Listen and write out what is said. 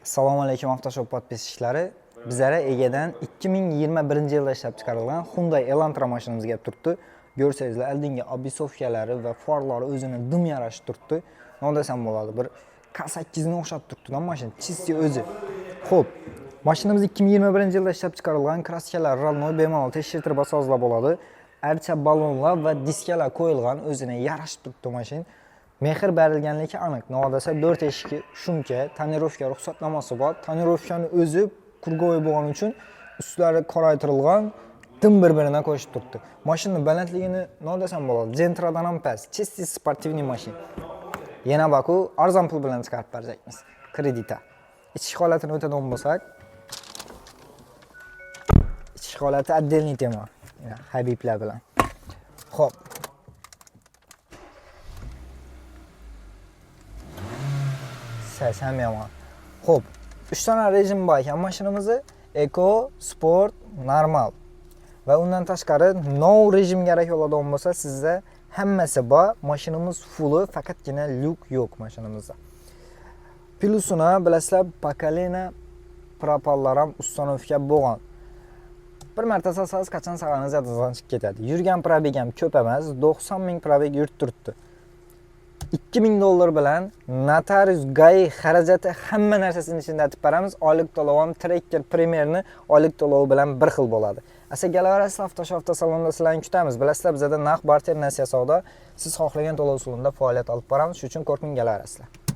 Assalomu alaykum avtoshop podpischilari. Bizlere Ege'den 2021 yılda ishlab chiqarilgan Hyundai Elantra mashinamiz kelib turibdi. Ko'rsangizlar, oldingi obisofkalari va farlari o'zini dim yarashib turibdi. Nima desam bo'ladi? Bir K8 ni o'xshab turibdi-da mashina, chisti o'zi. Xo'p, mashinamiz 2021 yilda ishlab chiqarilgan, kraskalar Ralnoy bemalol tekshirtirib sozlab bo'ladi. Archa balonlar va diskalar qo'yilgan, o'zini yarashib turibdi mashina. Mehr berilganligi aniq. Nima desa 4 eshikli shumka, tonirovka ruxsatnomasi bor. Tonirovkani o'zi kurgoy bo'lgani uchun ustlari qoraytirilgan, dim bir-biridan qo'shib turibdi. Mashinaning balandligini nima desam bo'ladi? Gentradan ham past, chisti sportivniy mashina. Yana baku arzon pul bilan chiqarib beramiz. Kredita. Ichki holatini o'tadan bo'lsak, ichki holati отдельный tema. Habiblar bilan. Xo'p. Sesam yomon. Xo'p, 3 ta rejim bor ekan mashinamizda: Eco, Sport, Normal. Va undan tashqari no rejim kerak bo'ladigan bo'lsa, sizda hammasi bor. Mashinamiz fulli, faqatgina lyuk yo'q mashinamizda. Plusini bilasizlar, Pakalena propallar ham ustanovka bo'lgan. Bir marta sasangiz qachon saqlaningiz yodingizdan chiqib ketadi. Yurgan probeg ham ko'p emas, 90 ming probeg yurib turibdi. $2000 bilan notarius gai xarajati hamma narsasini ichida aytib beramiz. Oylik to'lov ham Tracker Premierni oylik to'lovi bilan bir xil bo'ladi. Asa kelaverasizlar, avtosalonda sizlarni kutamiz. Bilasizlar, bizda naqd barter nasiya savdo. Siz xohlagan to'lov usulida faoliyat olib boramiz. Shuning uchun qo'rqmang, kelaverasizlar.